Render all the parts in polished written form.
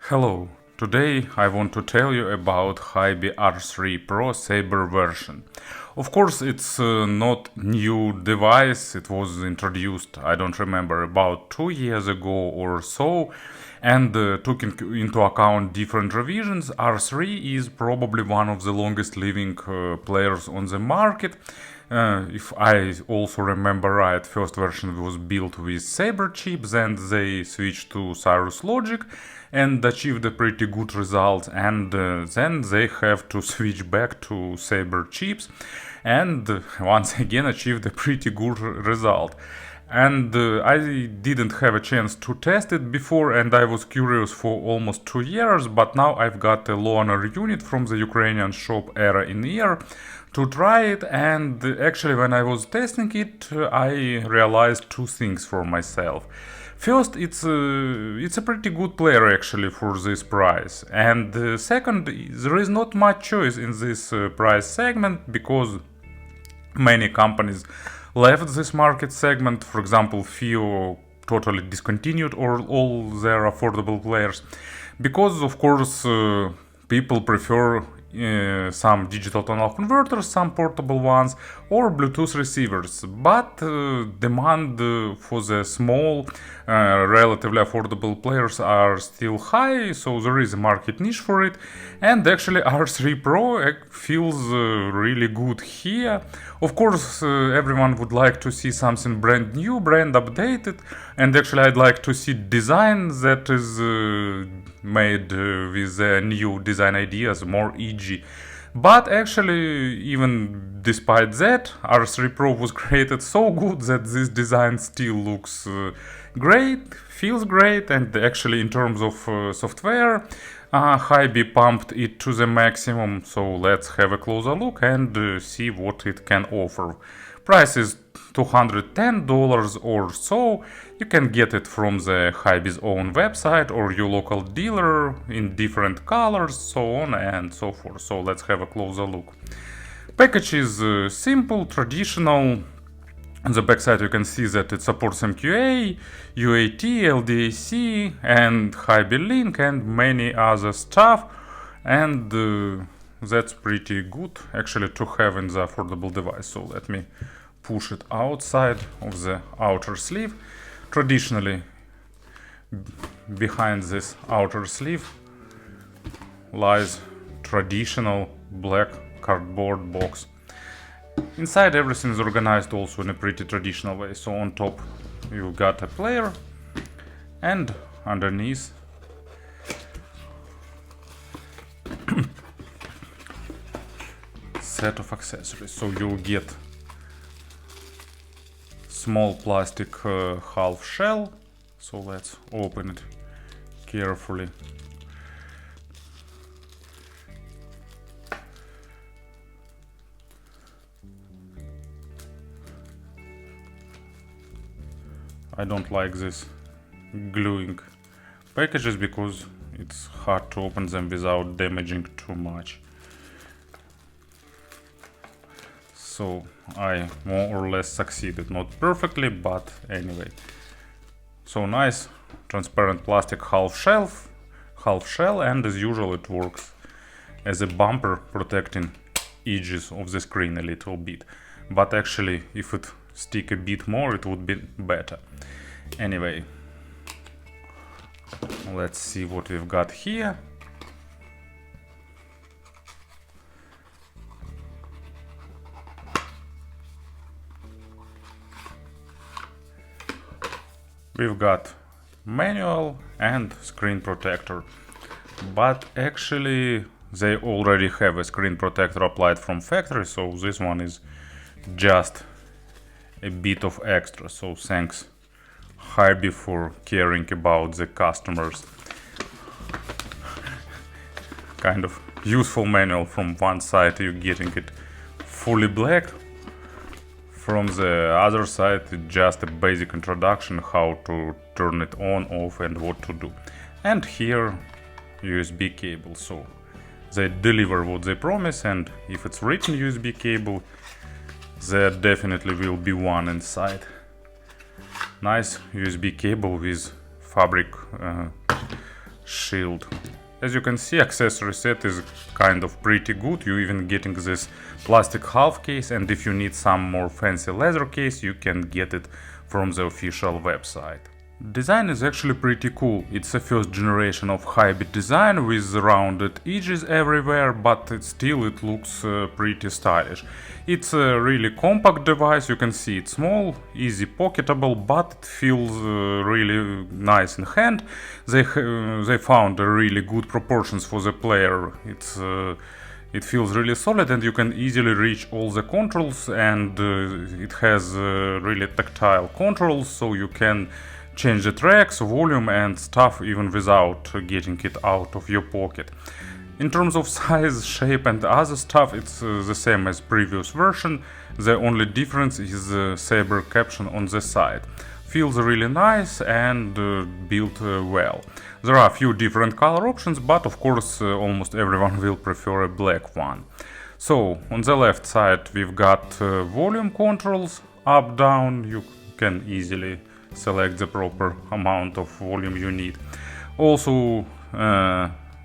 Hello, today I want to tell you about HiBy R3 Pro Saber version. Of course, it's not new device, it was introduced, I don't remember, about 2 years ago or so, and took into account different revisions. R3 is probably one of the longest living players on the market. If I also remember right, first version was built with Saber chips, and they switched to Cirrus Logic and achieved a pretty good result, and then they have to switch back to Saber chips and once again achieved a pretty good result. And I didn't have a chance to test it before, and I was curious for almost 2 years, but now I've got a loaner unit from the Ukrainian shop Era in Ear to try it, and actually when I was testing it, I realized two things for myself. First, it's a pretty good player actually for this price, and second, there is not much choice in this price segment because many companies left this market segment. For example, FIO totally discontinued all their affordable players because, of course, people prefer some digital tonal converters, some portable ones, or Bluetooth receivers, but demand for the small, relatively affordable players are still high, so there is a market niche for it, and actually R3 Pro feels really good here. Of course, everyone would like to see something brand new, brand updated, and actually I'd like to see design that is made with new design ideas, more edgy. But actually, even despite that, R3 Pro was created so good that this design still looks great, feels great, and actually in terms of software, HiBy pumped it to the maximum, so let's have a closer look and see what it can offer. Price is $210 or so. You can get it from the HiBy's own website or your local dealer in different colors, so on and so forth. So let's have a closer look. Package is simple, traditional. On the backside you can see that it supports MQA, UAT, LDAC, and HiBy Link and many other stuff, and that's pretty good actually to have in the affordable device. So let me push it outside of the outer sleeve. Traditionally, behind this outer sleeve lies traditional black cardboard box. Inside everything is organized also in a pretty traditional way. So on top you got a player, and underneath set of accessories. So you'll get small plastic half shell. So let's open it carefully. I don't like this gluing packages because it's hard to open them without damaging too much. So I more or less succeeded, not perfectly, but anyway. So nice transparent plastic half shell, and as usual it works as a bumper protecting edges of the screen a little bit. But actually if it stick a bit more it would be better. Anyway, let's see what we've got here. We've got manual and screen protector, but actually they already have a screen protector applied from factory, so this one is just a bit of extra. So thanks HiBy for caring about the customers. Kind of useful manual. From one side you're getting it fully black, from the other side it's just a basic introduction how to turn it on, off, and what to do. And here USB cable, so they deliver what they promise, and if it's written USB cable, there definitely will be one inside. Nice USB cable with fabric shield. As you can see, accessory set is kind of pretty good. You even getting this plastic half case, and if you need some more fancy leather case, you can get it from the official website. Design is actually pretty cool. It's a first generation of HiBy design with rounded edges everywhere, but it looks pretty stylish. It's a really compact device. You can see it's small, easy pocketable, but it feels really nice in hand. They found really good proportions for the player. It feels really solid, and you can easily reach all the controls, and it has really tactile controls, so you can change the tracks, volume and stuff even without getting it out of your pocket. In terms of size, shape and other stuff, it's the same as previous version. The only difference is the Saber caption on the side. Feels really nice and built well. There are a few different color options, but of course almost everyone will prefer a black one. So on the left side we've got volume controls, up, down. You can easily select the proper amount of volume you need. Also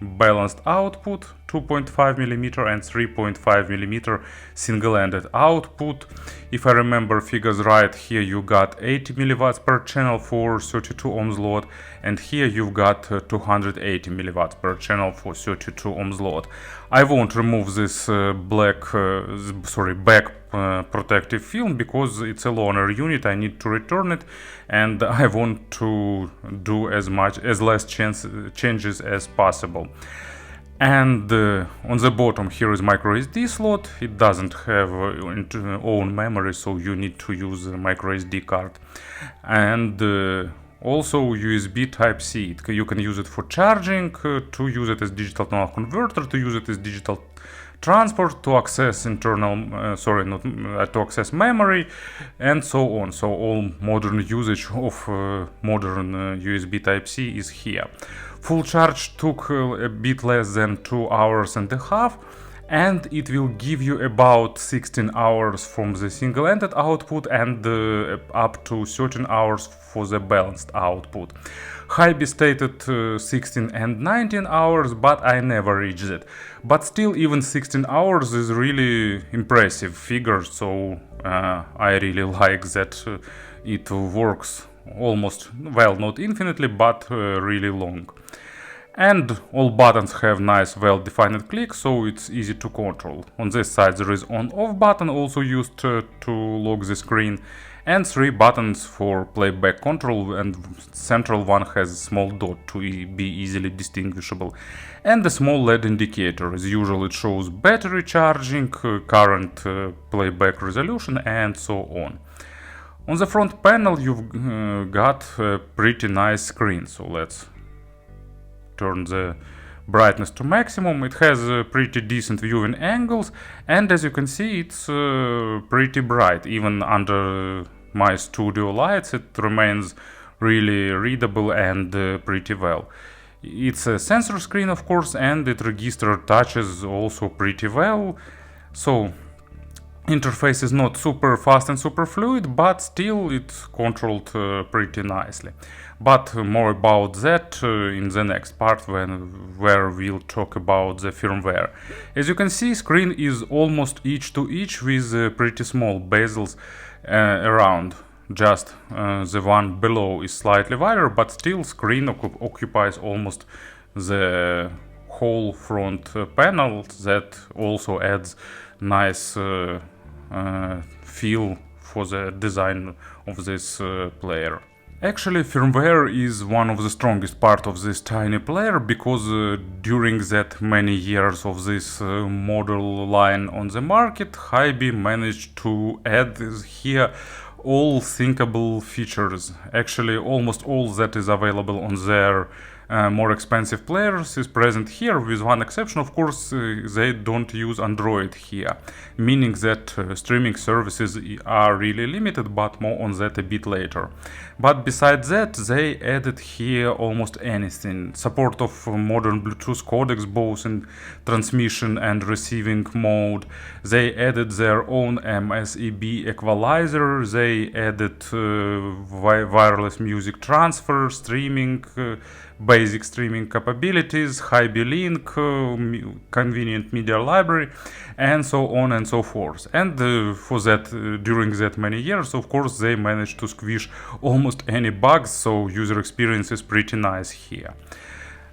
balanced output, 2.5mm and 3.5mm single-ended output. If I remember figures right, here you got 80 mW per channel for 32 ohms load, and here you've got 280 mW per channel for 32 ohms load. I won't remove this back protective film because it's a loaner unit. I need to return it, and I want to do as less changes as possible. And on the bottom here is micro SD slot. It doesn't have own memory, so you need to use a micro SD card. And also USB Type-C. You can use it for charging, to use it as digital to analog converter, to use it as digital transport, to access to access memory, and so on. So all modern usage of modern USB Type-C is here. Full charge took a bit less than 2.5 hours, and it will give you about 16 hours from the single-ended output and up to 13 hours for the balanced output. HiBy stated 16 and 19 hours, but I never reached it. But still, even 16 hours is really impressive figure, so I really like that it works almost, well, not infinitely, but really long. And all buttons have nice well-defined clicks, so it's easy to control. On this side there is on-off button, also used to lock the screen, and 3 buttons for playback control, and central one has a small dot to be easily distinguishable. And a small LED indicator. As usual, it shows battery charging, current playback resolution, and so on. On the front panel you've got a pretty nice screen, so let's turn the brightness to maximum. It has pretty decent viewing angles, and as you can see, it's pretty bright. Even under my studio lights it remains really readable and pretty well. It's a sensor screen, of course, and it registers touches also pretty well. So interface is not super fast and super fluid, but still it's controlled pretty nicely. But more about that in the next part, where we'll talk about the firmware. As you can see, screen is almost each to each with pretty small bezels around. Just the one below is slightly wider, but still screen occupies almost the whole front panel. That also adds nice feel for the design of this player. Actually, firmware is one of the strongest part of this tiny player, because during that many years of this model line on the market, HiBy managed to add here all thinkable features. Actually, almost all that is available on their more expensive players is present here, with one exception. Of course, they don't use Android here, meaning that streaming services are really limited, but more on that a bit later. But besides that, they added here almost anything. Support of modern Bluetooth codecs, both in transmission and receiving mode. They added their own MSEB equalizer. They added wireless music transfer, streaming, basic streaming capabilities, HiBy link, convenient media library, and so on and so forth. And for that, during that many years, of course, they managed to squeeze almost any bugs, so user experience is pretty nice here.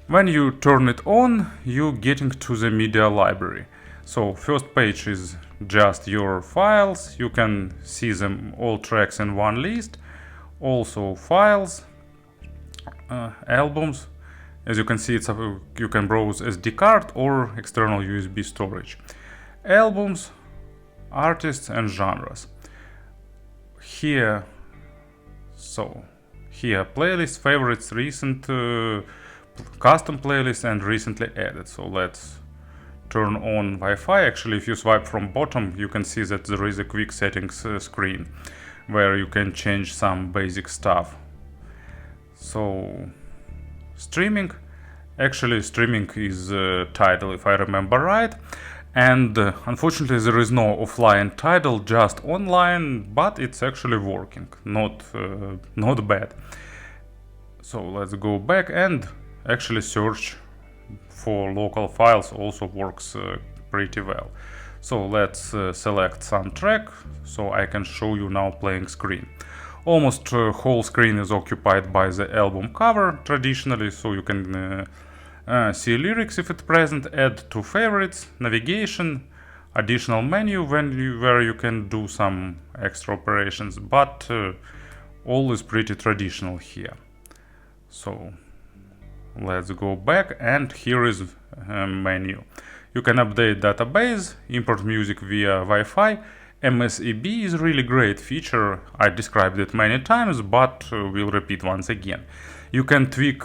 When you turn it on, you getting to the media library. So first page is just your files. You can see them all tracks in one list. Also files, albums. As you can see, you can browse SD card or external USB storage. Albums, artists and genres. Here playlist, favorites, recent, custom playlist and recently added. So let's turn on Wi-Fi. Actually, if you swipe from bottom, you can see that there is a quick settings screen where you can change some basic stuff. So streaming, actually streaming is title, if I remember right, and unfortunately there is no offline title, just online, but it's actually working, not bad. So let's go back, and actually search for local files also works pretty well. So let's select some track, so I can show you now playing screen. Almost whole screen is occupied by the album cover traditionally, so you can see lyrics if it's present, add to favorites, navigation, additional menu where you can do some extra operations, but all is pretty traditional here. So let's go back, and here is a menu. You can update database, import music via Wi-Fi. MSEB is a really great feature. I described it many times, but we'll repeat once again. You can tweak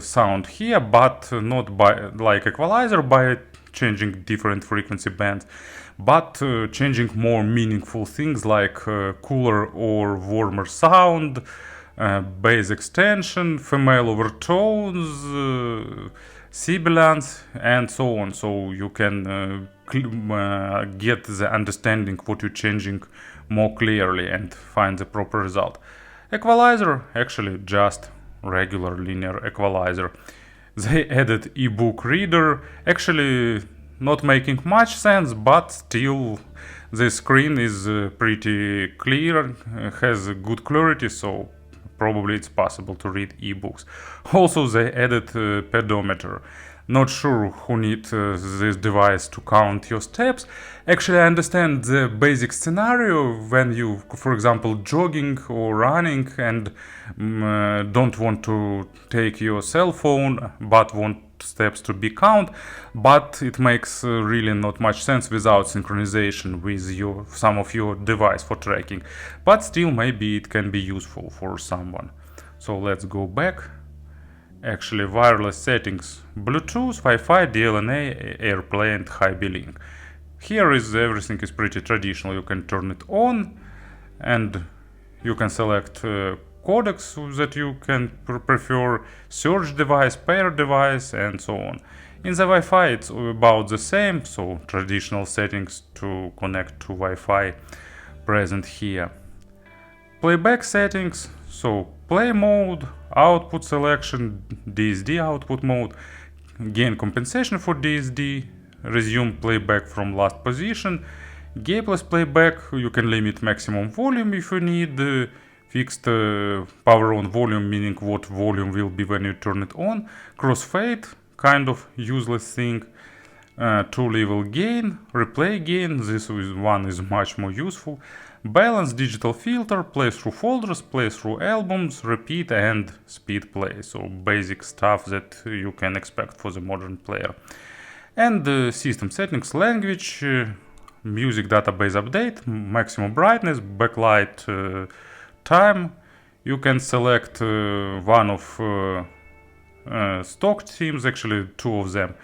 sound here, but not by like equalizer by changing different frequency bands, but changing more meaningful things like cooler or warmer sound, bass extension, female overtones, sibilance, and so on. So you can get the understanding what you're changing more clearly and find the proper result. Equalizer, actually just regular linear equalizer. They added ebook reader, actually not making much sense, but still the screen is pretty clear, has good clarity, so probably it's possible to read ebooks. Also they added pedometer. Not sure who needs this device to count your steps. Actually, I understand the basic scenario when you, for example, jogging or running and don't want to take your cell phone but want steps to be count, but it makes really not much sense without synchronization with some of your device for tracking. But still, maybe it can be useful for someone. So let's go back. Actually, wireless settings: Bluetooth, Wi-Fi, DLNA, AirPlay and HiBy link. Here is everything is pretty traditional. You can turn it on and you can select codecs that you can prefer, search device, pair device and so on. In the Wi-Fi it's about the same, so traditional settings to connect to Wi-Fi present here. Playback settings, so play mode, output selection, DSD output mode, gain compensation for DSD, resume playback from last position, gapless playback, you can limit maximum volume if you need, fixed power on volume, meaning what volume will be when you turn it on, crossfade, kind of useless thing, 2-level gain, replay gain, this one is much more useful, balance, digital filter, play through folders, play through albums, repeat and speed play, so basic stuff that you can expect for the modern player. And system settings, language, music database update, maximum brightness, backlight time. You can select one of stock themes, actually two of them,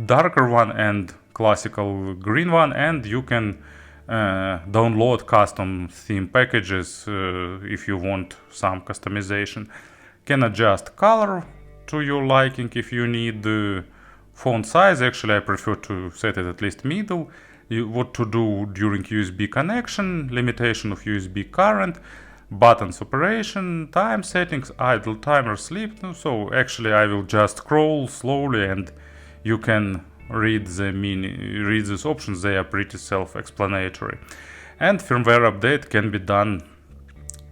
darker one and classical green one, and you can download custom theme packages if you want some customization. Can adjust color to your liking if you need. Font size, actually I prefer to set it at least middle. What to do during USB connection, limitation of USB current, buttons operation, time settings, idle timer, sleep. So actually I will just scroll slowly and you can read these options. They are pretty self-explanatory. And firmware update can be done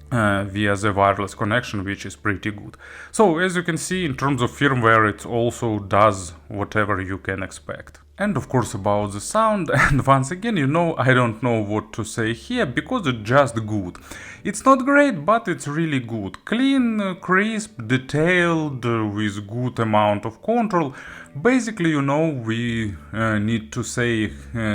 via the wireless connection, which is pretty good. So as you can see, in terms of firmware, it also does whatever you can expect. And of course about the sound, and once again, I don't know what to say here, because it's just good. It's not great, but it's really good. Clean, crisp, detailed, with good amount of control. Basically, we need to say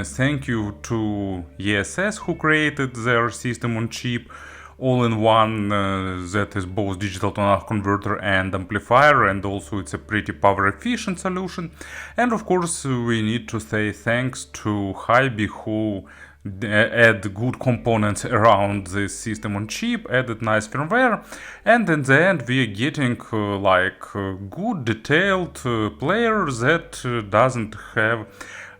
thank you to ESS, who created their system on chip, all-in-one that is both digital to analog converter and amplifier, and also it's a pretty power efficient solution. And of course we need to say thanks to HiBy, who add good components around this system on chip, added nice firmware, and in the end we are getting good detailed player that doesn't have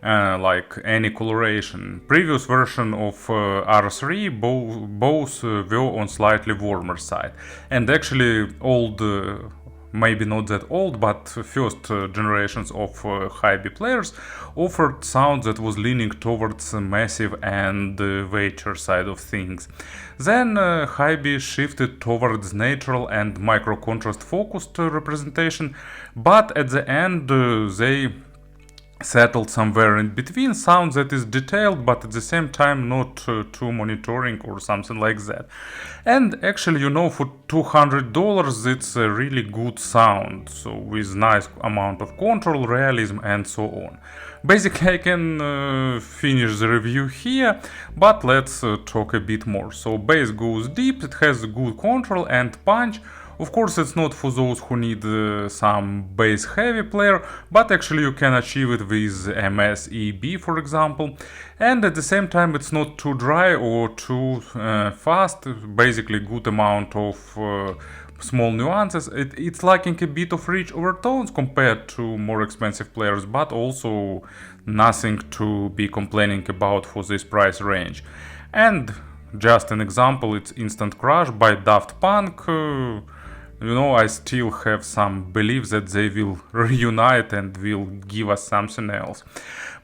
any coloration. Previous version of R3 both were on slightly warmer side, and actually old, maybe not that old, but first generations of HiBy players offered sound that was leaning towards massive and weightier side of things. Then HiBy shifted towards natural and micro contrast focused representation, but at the end they settled somewhere in between, sound that is detailed but at the same time not too monitoring or something like that. And actually, for $200 it's a really good sound, so with nice amount of control, realism and so on. Basically I can finish the review here, but let's talk a bit more. So bass goes deep, it has good control and punch. Of course, it's not for those who need some bass heavy player, but actually you can achieve it with MS-EB, for example. And at the same time it's not too dry or too fast, basically good amount of small nuances. It's lacking a bit of rich overtones compared to more expensive players, but also nothing to be complaining about for this price range. And just an example, it's Instant Crush by Daft Punk. I still have some belief that they will reunite and will give us something else.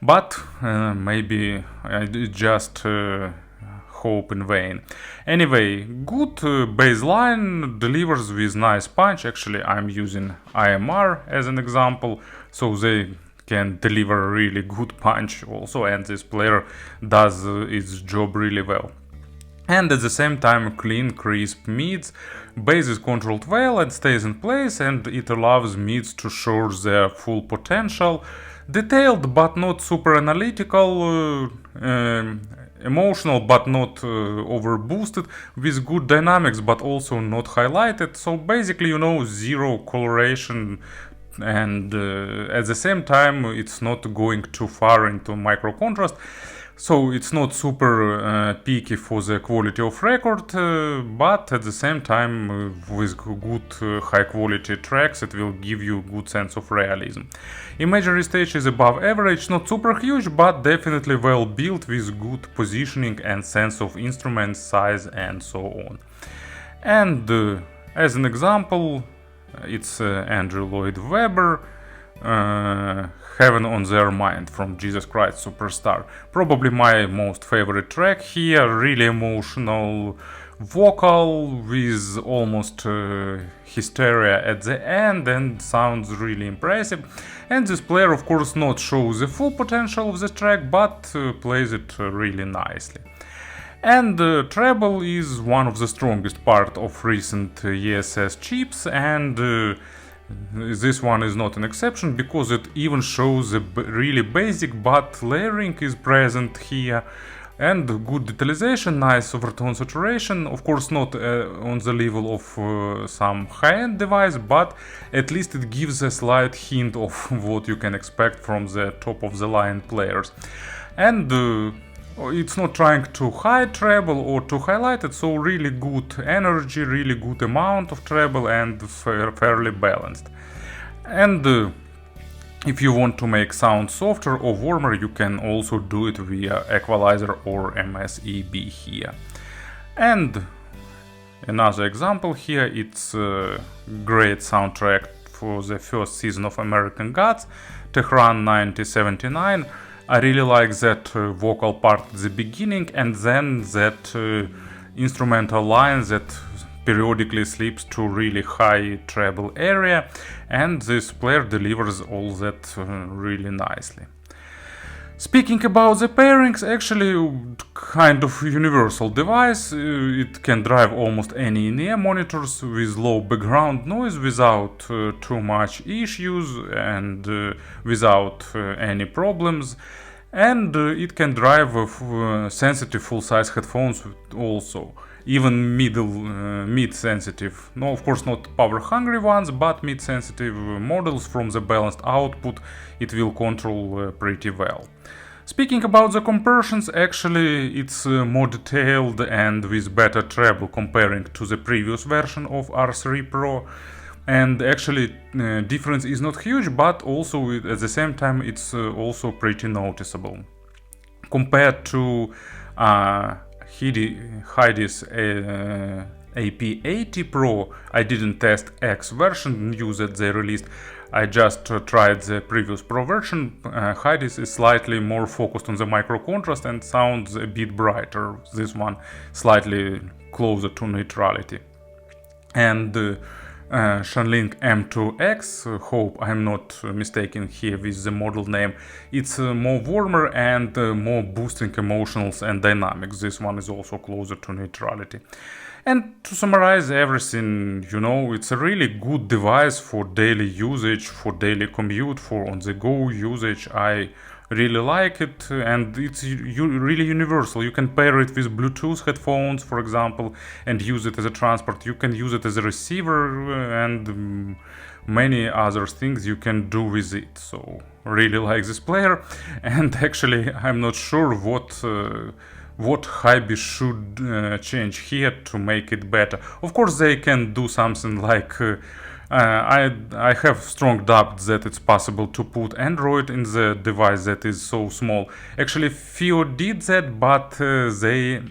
But maybe I just hope in vain. Anyway, good bass line, delivers with nice punch. Actually, I'm using IMR as an example, so they can deliver a really good punch also, and this player does its job really well. And at the same time, clean, crisp mids. Bass is controlled well and stays in place, and it allows mids to show their full potential. Detailed but not super analytical, emotional but not over boosted, with good dynamics but also not highlighted. So basically, zero coloration, and at the same time it's not going too far into micro contrast. So it's not super peaky for the quality of record, but at the same time with good high quality tracks it will give you good sense of realism. Imagery stage is above average, not super huge, but definitely well built with good positioning and sense of instrument size and so on. And as an example, it's Andrew Lloyd Webber, Heaven on Their Mind from Jesus Christ Superstar. Probably my most favorite track here, really emotional vocal with almost hysteria at the end, and sounds really impressive. And this player of course not shows the full potential of the track, but plays it really nicely. And treble is one of the strongest part of recent ESS chips, and this one is not an exception, because it even shows a really basic, but layering is present here, and good detalization, nice overtone saturation. Of course not on the level of some high-end device, but at least it gives a slight hint of what you can expect from the top-of-the-line players. And it's not trying to hide treble or to highlight it, so really good energy, really good amount of treble, and fairly balanced. And if you want to make sound softer or warmer, you can also do it via equalizer or MS-EB here. And Another example here, it's a great soundtrack for the first season of American Gods, Tehran 1979. I really like that vocal part at the beginning, and then that instrumental line that periodically slips to really high treble area, and this player delivers all that really nicely. Speaking about the pairings, actually kind of universal device. It can drive almost any in-ear monitors with low background noise without too much issues and without any problems. And it can drive sensitive full-size headphones also, even mid-sensitive. No, of course not power-hungry ones, but mid-sensitive models from the balanced output it will control pretty well. Speaking about the compressions, actually it's more detailed and with better treble comparing to the previous version of R3 Pro. And actually difference is not huge, but also at the same time it's also pretty noticeable. Compared to HiBy's AP80 Pro, I didn't test X version, new that they released. I just tried the previous Pro version. HiBy's is slightly more focused on the micro contrast and sounds a bit brighter. This one slightly closer to neutrality. And Shanling M2X, hope I'm not mistaken here with the model name, it's more warmer and more boosting emotionals and dynamics. This one is also closer to neutrality. And to summarize everything, you know, it's a really good device for daily usage, for daily commute, for on-the-go usage. I really like it, and it's really universal. You can pair it with Bluetooth headphones, for example, and use it as a transport. You can use it as a receiver and many other things you can do with it. So really like this player, and actually I'm not sure what HiBy should change here to make it better. Of course they can do something like I have strong doubts that it's possible to put Android in the device that is so small. Actually FIO did that, but they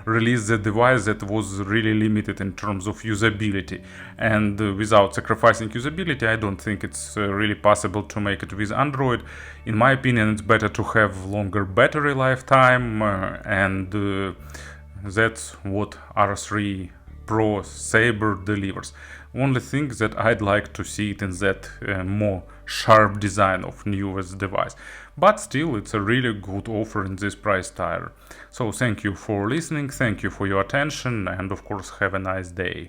released the device that was really limited in terms of usability, and without sacrificing usability I don't think it's really possible to make it with Android. In my opinion it's better to have longer battery lifetime, and that's what R3 Pro Saber delivers. Only thing that I'd like to see it in that more sharp design of newest device. But still, it's a really good offer in this price tier. So thank you for listening, thank you for your attention, and of course have a nice day.